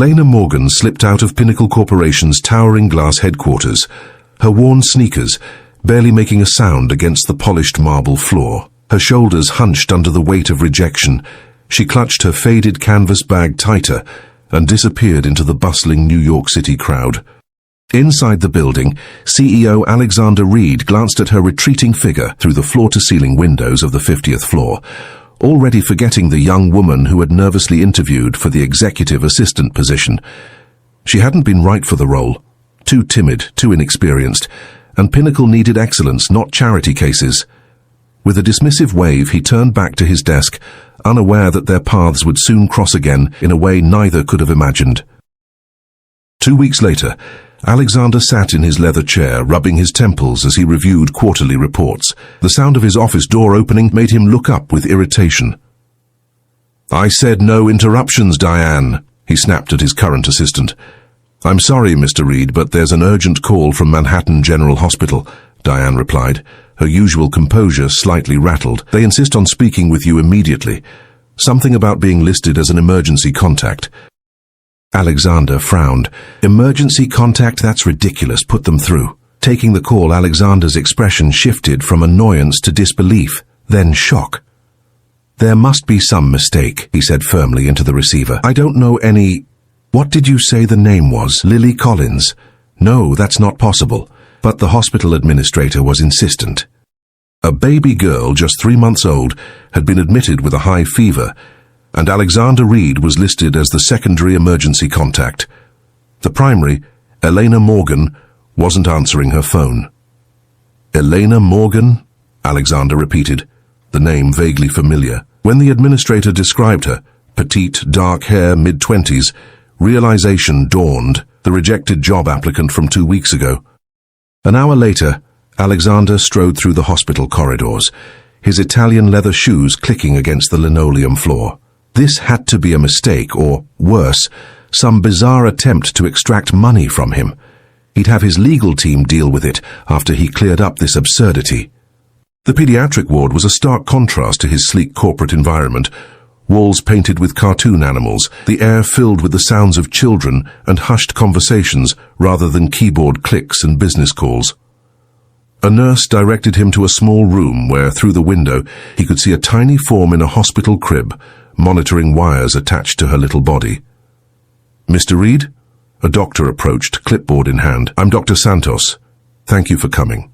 Elena Morgan slipped out of Pinnacle Corporation's towering glass headquarters, her worn sneakers barely making a sound against the polished marble floor. Her shoulders hunched under the weight of rejection. She clutched her faded canvas bag tighter and disappeared into the bustling New York City crowd. Inside the building, CEO Alexander Reed glanced at her retreating figure through the floor-to-ceiling windows of the 50th floor, already forgetting the young woman who had nervously interviewed for the executive assistant position. She hadn't been right for the role. Too timid, too inexperienced, and Pinnacle needed excellence, not charity cases. With a dismissive wave, he turned back to his desk, unaware that their paths would soon cross again in a way neither could have imagined. 2 weeks later, Alexander sat in his leather chair, rubbing his temples as he reviewed quarterly reports. The sound of his office door opening made him look up with irritation. "I said no interruptions, Diane," he snapped at his current assistant. "I'm sorry, Mr. Reed, but there's an urgent call from Manhattan General Hospital," Diane replied, her usual composure slightly rattled. "They insist on speaking with you immediately. Something about being listed as an emergency contact." Alexander frowned. "Emergency contact? That's ridiculous. Put them through." Taking the call, Alexander's expression shifted from annoyance to disbelief, then shock. "There must be some mistake," he said firmly into the receiver. "I don't know any—" "What did you say the name was? Lily Collins?" "No, that's not possible." But the hospital administrator was insistent. A baby girl, just 3 months old, had been admitted with a high fever, and Alexander Reed was listed as the secondary emergency contact. The primary, Elena Morgan, wasn't answering her phone. "Elena Morgan?" Alexander repeated, the name vaguely familiar. When the administrator described her, petite, dark hair, mid-20s, realization dawned, the rejected job applicant from 2 weeks ago. An hour later, Alexander strode through the hospital corridors, his Italian leather shoes clicking against the linoleum floor. This had to be a mistake, or, worse, some bizarre attempt to extract money from him. He'd have his legal team deal with it after he cleared up this absurdity. The pediatric ward was a stark contrast to his sleek corporate environment, walls painted with cartoon animals, the air filled with the sounds of children and hushed conversations rather than keyboard clicks and business calls. A nurse directed him to a small room where, through the window, he could see a tiny form in a hospital crib, monitoring wires attached to her little body. "Mr. Reed?" A doctor approached, clipboard in hand. "I'm Dr. Santos. Thank you for coming.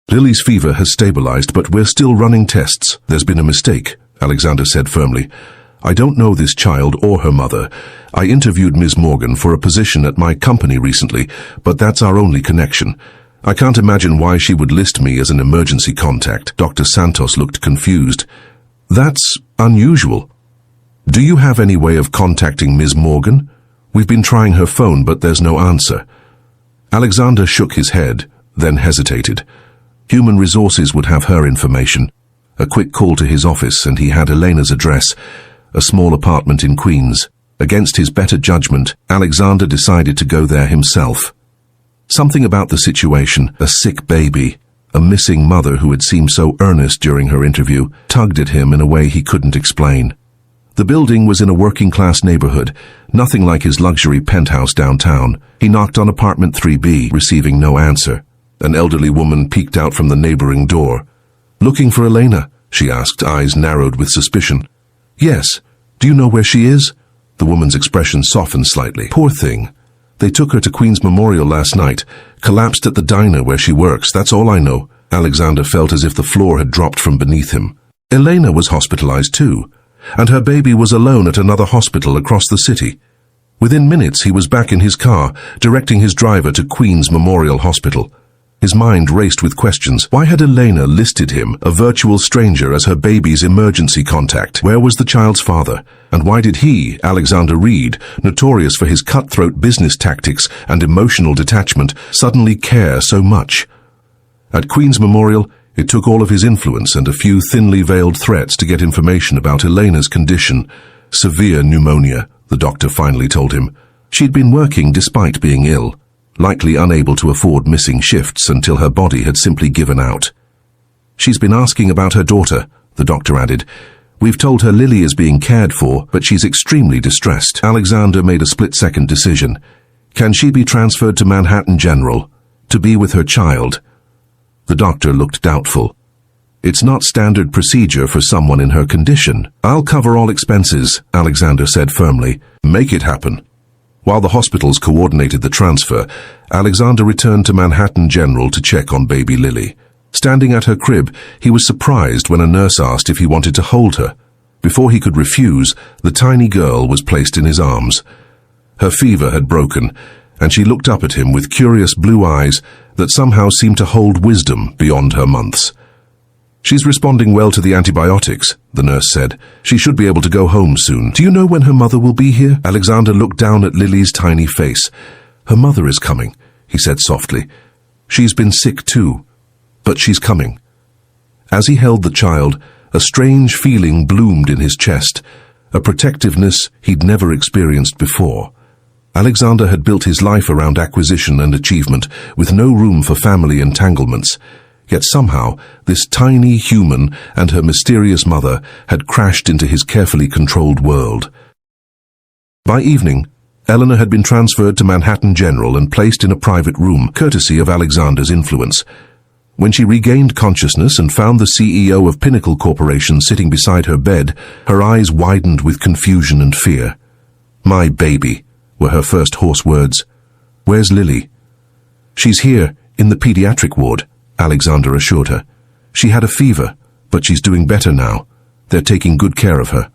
Lily's fever has stabilized, but we're still running tests. There's been a mistake," Alexander said firmly. "I don't know this child or her mother. I interviewed Ms. Morgan for a position at my company recently, but that's our only connection. I can't imagine why she would list me as an emergency contact." Dr. Santos looked confused. "That's unusual. Do you have any way of contacting Ms. Morgan? We've been trying her phone, but there's no answer." Alexander shook his head, then hesitated. Human resources would have her information. A quick call to his office, and he had Elena's address, a small apartment in Queens. Against his better judgment, Alexander decided to go there himself. Something about the situation, a sick baby, a missing mother who had seemed so earnest during her interview, tugged at him in a way he couldn't explain. The building was in a working-class neighborhood, nothing like his luxury penthouse downtown. He knocked on apartment 3B, receiving no answer. An elderly woman peeked out from the neighboring door. "Looking for Elena?" she asked, eyes narrowed with suspicion. "Yes. Do you know where she is?" The woman's expression softened slightly. "Poor thing. They took her to Queens Memorial last night, collapsed at the diner where she works. That's all I know." Alexander felt as if the floor had dropped from beneath him. Elena was hospitalized too, and her baby was alone at another hospital across the city. Within minutes, he was back in his car, directing his driver to Queens Memorial Hospital. His mind raced with questions. Why had Elena listed him, a virtual stranger, as her baby's emergency contact? Where was the child's father? And why did he, Alexander Reed, notorious for his cutthroat business tactics and emotional detachment, suddenly care so much? At Queens Memorial, it took all of his influence and a few thinly veiled threats to get information about Elena's condition. Severe pneumonia, the doctor finally told him. She'd been working despite being ill, likely unable to afford missing shifts until her body had simply given out. "She's been asking about her daughter," the doctor added. We've told her Lily is being cared for, but she's extremely distressed. Alexander made a split-second decision. Can she be transferred to Manhattan General to be with her child? The doctor looked doubtful. It's not standard procedure for someone in her condition. I'll cover all expenses, Alexander said firmly. Make it happen. While the hospitals coordinated the transfer, Alexander returned to Manhattan General to check on baby Lily. Standing at her crib, he was surprised when a nurse asked if he wanted to hold her. Before he could refuse, the tiny girl was placed in his arms. Her fever had broken, and she looked up at him with curious blue eyes that somehow seemed to hold wisdom beyond her months. She's responding well to the antibiotics, the nurse said. She should be able to go home soon. Do you know when her mother will be here? Alexander looked down at Lily's tiny face. Her mother is coming, he said softly. She's been sick too, but she's coming. As he held the child, a strange feeling bloomed in his chest, a protectiveness he'd never experienced before. Alexander had built his life around acquisition and achievement, with no room for family entanglements. Yet somehow, this tiny human and her mysterious mother had crashed into his carefully controlled world. By evening, Eleanor had been transferred to Manhattan General and placed in a private room, courtesy of Alexander's influence. When she regained consciousness and found the CEO of Pinnacle Corporation sitting beside her bed, her eyes widened with confusion and fear. "My baby," were her first hoarse words. "Where's Lily?" "She's here, in the pediatric ward," Alexander assured her. "She had a fever, but she's doing better now. They're taking good care of her."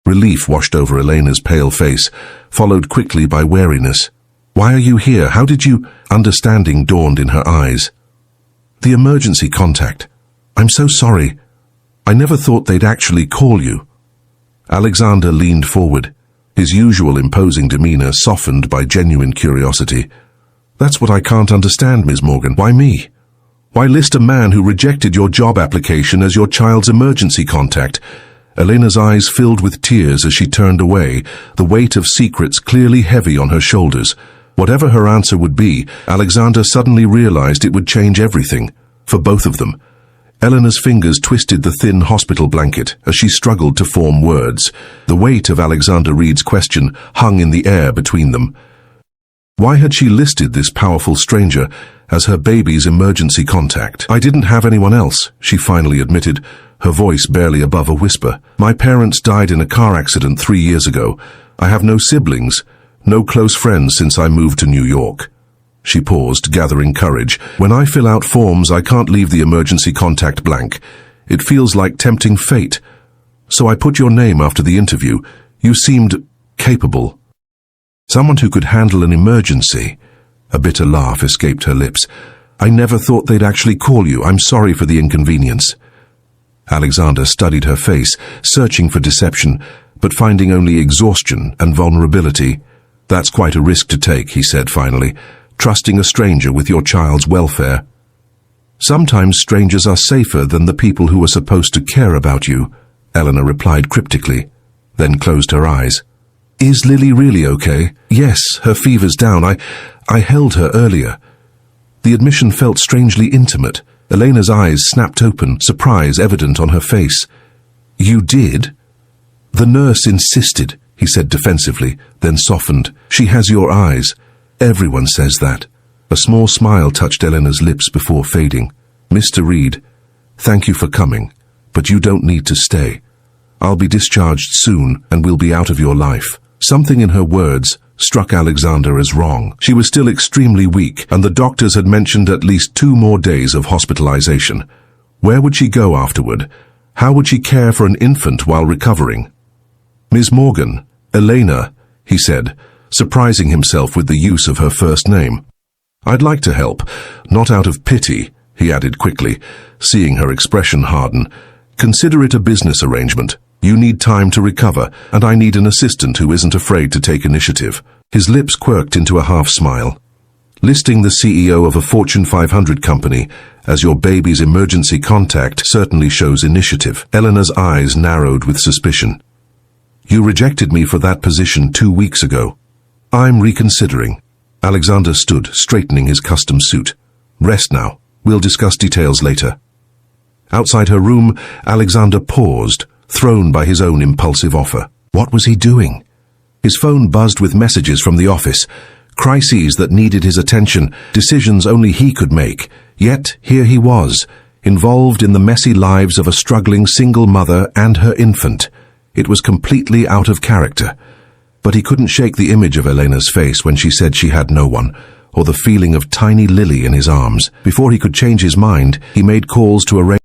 Relief washed over Elena's pale face, followed quickly by wariness. "Why are you here? How did you—" Understanding dawned in her eyes. "The emergency contact. I'm so sorry. I never thought they'd actually call you." Alexander leaned forward, his usual imposing demeanor softened by genuine curiosity. "That's what I can't understand, Ms. Morgan. Why me? Why list a man who rejected your job application as your child's emergency contact?" Elena's eyes filled with tears as she turned away, the weight of secrets clearly heavy on her shoulders. Whatever her answer would be, Alexander suddenly realized it would change everything, for both of them. Eleanor's fingers twisted the thin hospital blanket as she struggled to form words. The weight of Alexander Reed's question hung in the air between them. Why had she listed this powerful stranger as her baby's emergency contact? "I didn't have anyone else," she finally admitted, her voice barely above a whisper. "My parents died in a car accident 3 years ago. I have no siblings, no close friends since I moved to New York." She paused, gathering courage. "When I fill out forms, I can't leave the emergency contact blank. It feels like tempting fate. So I put your name after the interview. You seemed capable. Someone who could handle an emergency." A bitter laugh escaped her lips. "I never thought they'd actually call you. I'm sorry for the inconvenience." Alexander studied her face, searching for deception, but finding only exhaustion and vulnerability. "That's quite a risk to take," he said finally, "trusting a stranger with your child's welfare." "Sometimes strangers are safer than the people who are supposed to care about you," Eleanor replied cryptically, then closed her eyes. "Is Lily really okay?" "Yes, her fever's down. I held her earlier." The admission felt strangely intimate. Elena's eyes snapped open, surprise evident on her face. "You did?" "The nurse insisted," he said defensively, then softened. "She has your eyes. Everyone says that." A small smile touched Elena's lips before fading. "Mr. Reed, thank you for coming, but you don't need to stay. I'll be discharged soon and we'll be out of your life." Something in her words struck Alexander as wrong. She was still extremely weak, and the doctors had mentioned at least 2 more days of hospitalization. Where would she go afterward? How would she care for an infant while recovering? "Ms. Morgan, Elena," he said, surprising himself with the use of her first name. "I'd like to help, not out of pity," he added quickly, seeing her expression harden. "Consider it a business arrangement. You need time to recover, and I need an assistant who isn't afraid to take initiative." His lips quirked into a half-smile. "Listing the CEO of a Fortune 500 company as your baby's emergency contact certainly shows initiative." Eleanor's eyes narrowed with suspicion. "You rejected me for that position 2 weeks ago." "I'm reconsidering." Alexander stood, straightening his custom suit. "Rest now. We'll discuss details later." Outside her room, Alexander paused, thrown by his own impulsive offer. What was he doing? His phone buzzed with messages from the office, crises that needed his attention, decisions only he could make. Yet here he was, involved in the messy lives of a struggling single mother and her infant. It was completely out of character. But he couldn't shake the image of Elena's face when she said she had no one, or the feeling of tiny Lily in his arms. Before he could change his mind, he made calls to arrange